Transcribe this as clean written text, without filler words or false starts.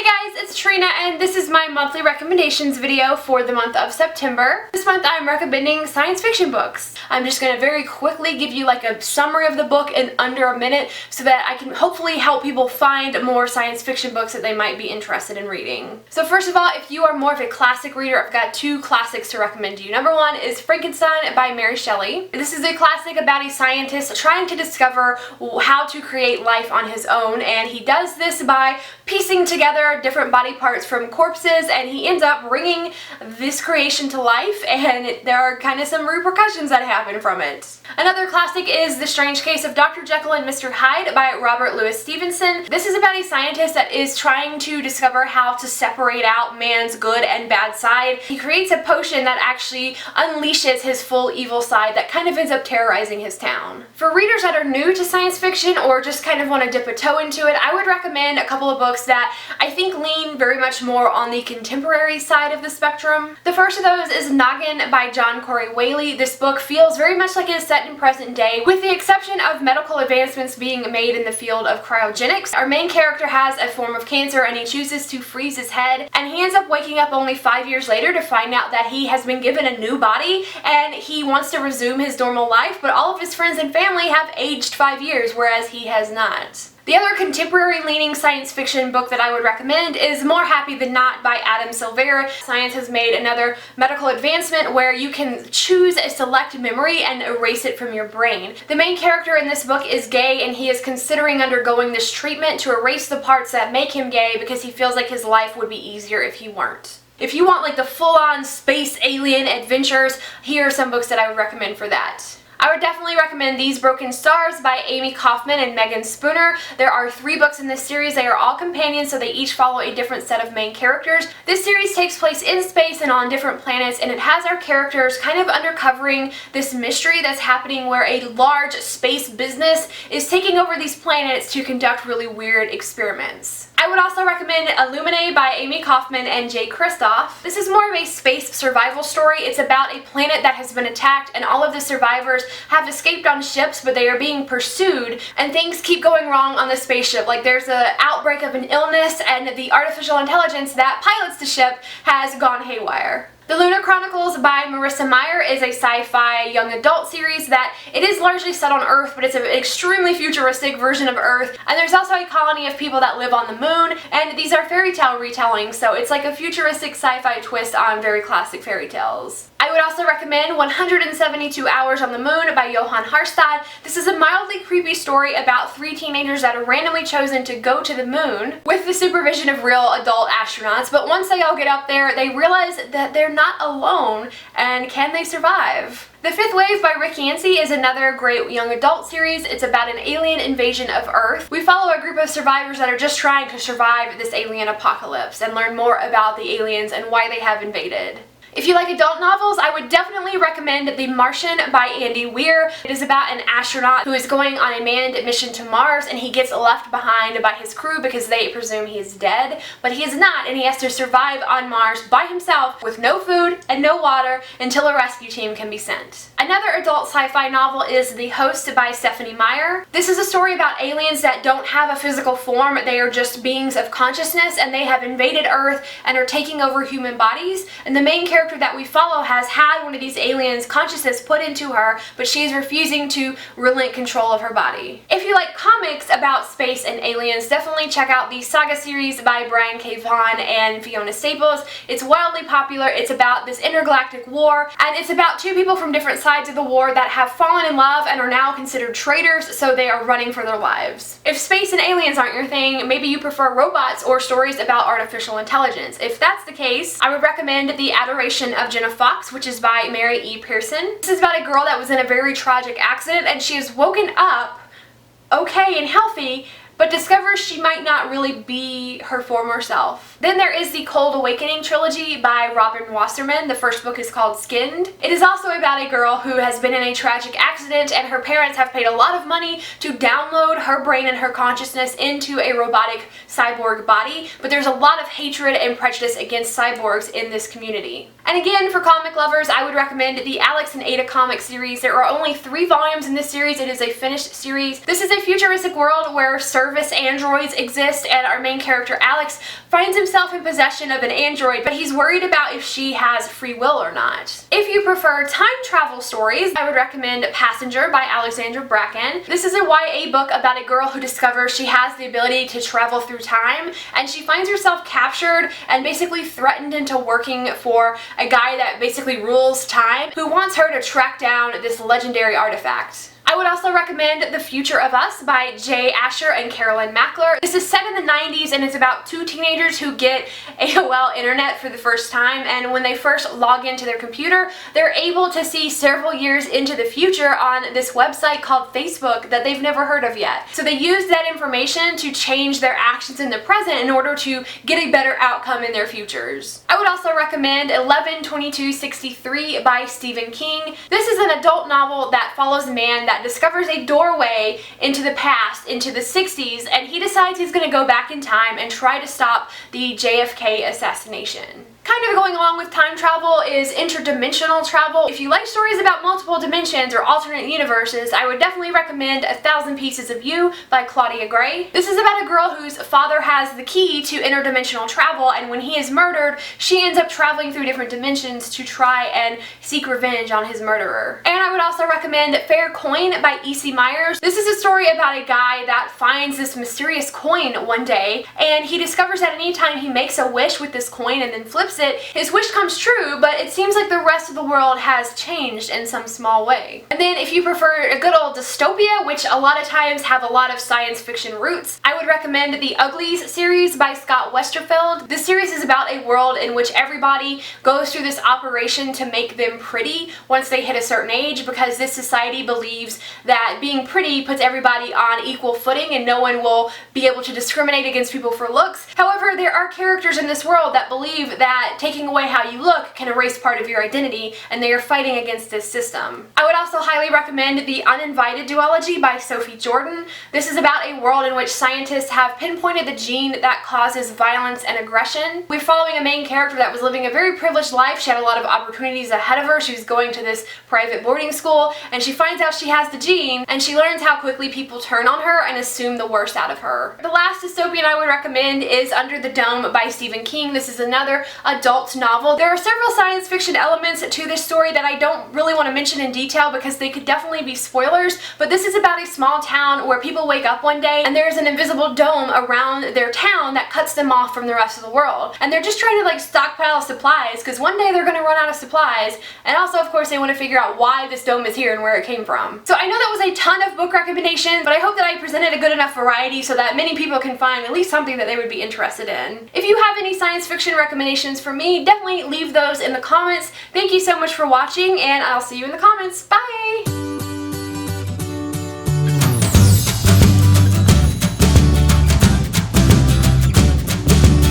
guys, it's Trina and this is my monthly recommendations video for the month of September. This month I'm recommending science fiction books. I'm just going to very quickly give you like a summary of the book in under a minute so that I can hopefully help people find more science fiction books that they might be interested in reading. So first of all, if you are more of a classic reader, I've got two classics to recommend to you. Number one is Frankenstein by Mary Shelley. This is a classic about a scientist trying to discover how to create life on his own, and he does this by piecing together different body parts from corpses, and he ends up bringing this creation to life, and there are kind of some repercussions that happen from it. Another classic is The Strange Case of Dr. Jekyll and Mr. Hyde by Robert Louis Stevenson. This is about a scientist that is trying to discover how to separate out man's good and bad side. He creates a potion that actually unleashes his full evil side that kind of ends up terrorizing his town. For readers that are new to science fiction or just kind of want to dip a toe into it, I would recommend a couple of books that I think lean very much more on the contemporary side of the spectrum. The first of those is Noggin by John Corey Whaley. This book feels very much like it is set in present day, with the exception of medical advancements being made in the field of cryogenics. Our main character has a form of cancer and he chooses to freeze his head, and he ends up waking up only 5 years later to find out that he has been given a new body and he wants to resume his normal life, but all of his friends and family have aged 5 years, whereas he has not. The other contemporary-leaning science fiction book that I would recommend is More Happy Than Not by Adam Silvera. Science has made another medical advancement where you can choose a select memory and erase it from your brain. The main character in this book is gay, and he is considering undergoing this treatment to erase the parts that make him gay because he feels like his life would be easier if he weren't. If you want like the full-on space alien adventures, here are some books that I would recommend for that. I would definitely recommend These Broken Stars by Amie Kaufman and Meagan. There are 3 books in this series. They are all companions, so they each follow a different set of main characters. This series takes place in space and on different planets, and it has our characters kind of uncovering this mystery that's happening where a large space business is taking over these planets to conduct really weird experiments. I would also recommend Illuminae by Amie Kaufman and Kristoff. This is more of a space survival story. It's about a planet that has been attacked and all of the survivors have escaped on ships, but they are being pursued and things keep going wrong on the spaceship. Like there's an outbreak of an illness and the artificial intelligence that pilots the ship has gone haywire. The Lunar Chronicles by Marissa Meyer is a sci-fi young adult series that it is largely set on Earth, but it's an extremely futuristic version of Earth, and there's also a colony of people that live on the moon, and these are fairy tale retellings, so it's like a futuristic sci-fi twist on very classic fairy tales. I would also recommend 172 Hours on the Moon by Johan Harstad. This is a mildly creepy story about 3 teenagers that are randomly chosen to go to the moon with the supervision of real adult astronauts, but once they all get up there, they realize that they're not alone, and can they survive? The Fifth Wave by Yancey is another great young adult series. It's about an alien invasion of Earth. We follow a group of survivors that are just trying to survive this alien apocalypse and learn more about the aliens and why they have invaded. If you like adult novels, I would definitely recommend The Martian by Weir. It is about an astronaut who is going on a manned mission to Mars, and he gets left behind by his crew because they presume he is dead, but he is not, and he has to survive on Mars by himself with no food and no water until a rescue team can be sent. Another adult sci-fi novel is The Host by Stephanie Meyer. This is a story about aliens that don't have a physical form. They are just beings of consciousness, and they have invaded Earth and are taking over human bodies, and the main character that we follow has had one of these aliens' consciousness put into her, but she is refusing to relent control of her body. If you like comics about space and aliens, definitely check out the Saga series by Brian K. Vaughan and Fiona Staples. It's wildly popular. It's about this intergalactic war, and it's about 2 people from different sides of the war that have fallen in love and are now considered traitors, so they are running for their lives. If space and aliens aren't your thing, maybe you prefer robots or stories about artificial intelligence. If that's the case, I would recommend The Adoration of Jenna, which is by Mary E. Pearson. This is about a girl that was in a very tragic accident, and she is woken up okay and healthy, but discovers she might not really be her former self. Then there is the Cold Awakening trilogy by Robin Wasserman. The first book is called Skinned. It is also about a girl who has been in a tragic accident, and her parents have paid a lot of money to download her brain and her consciousness into a robotic cyborg body, but there's a lot of hatred and prejudice against cyborgs in this community. And again, for comic lovers, I would recommend the Alex and Ada comic series. There are only 3 volumes in this series. It is a finished series. This is a futuristic world where service androids exist, and our main character Alex finds himself in possession of an android, but he's worried about if she has free will or not. If you prefer time travel stories, I would recommend Passenger by Alexandra Bracken. This is a YA book about a girl who discovers she has the ability to travel through time, and she finds herself captured and basically threatened into working for a guy that basically rules time, who wants her to track down this legendary artifact. I would also recommend The Future of Us by Jay Asher and Carolyn Mackler. This is set in the 90s, and it's about 2 teenagers who get AOL internet for the first time, and when they first log into their computer, they're able to see several years into the future on this website called Facebook that they've never heard of yet. So they use that information to change their actions in the present in order to get a better outcome in their futures. I would also recommend 11/22/63 by Stephen King. This is an adult novel that follows a man that discovers a doorway into the past, into the 60s, and he decides he's going to go back in time and try to stop the JFK assassination. Kind of going along with time travel is interdimensional travel. If you like stories about multiple dimensions or alternate universes, I would definitely recommend 1,000 Pieces of You by Claudia Gray. This is about a girl whose father has the key to interdimensional travel, and when he is murdered, she ends up traveling through different dimensions to try and seek revenge on his murderer. And I would also recommend Fair Coin by E.C. Myers. This is a story about a guy that finds this mysterious coin one day, and he discovers that anytime he makes a wish with this coin and then flips it, his wish comes true, but it seems like the rest of the world has changed in some small way. And then if you prefer a good old dystopia, which a lot of times have a lot of science fiction roots, I would recommend the Uglies series by Scott Westerfeld. This series is about a world in which everybody goes through this operation to make them pretty once they hit a certain age, because this society believes that being pretty puts everybody on equal footing and no one will be able to discriminate against people for looks. However, there are characters in this world that believe that taking away how you look can erase part of your identity, and they are fighting against this system. I would also highly recommend The Uninvited Duology by Sophie Jordan. This is about a world in which scientists have pinpointed the gene that causes violence and aggression. We're following a main character that was living a very privileged life. She had a lot of opportunities ahead of her. She was going to this private boarding school, and she finds out she has the gene, and she learns how quickly people turn on her and assume the worst out of her. The last dystopian I would recommend is Under the Dome by Stephen King. This is another adult novel. There are several science fiction elements to this story that I don't really want to mention in detail because they could definitely be spoilers, but this is about a small town where people wake up one day and there's an invisible dome around their town that cuts them off from the rest of the world. And they're just trying to like stockpile supplies because one day they're going to run out of supplies, and also of course they want to figure out why this dome is here and where it came from. So I know that was a ton of book recommendations, but I hope that I presented a good enough variety so that many people can find at least something that they would be interested in. If you have any science fiction recommendations for me, definitely leave those in the comments. Thank you so much for watching, and I'll see you in the comments. Bye!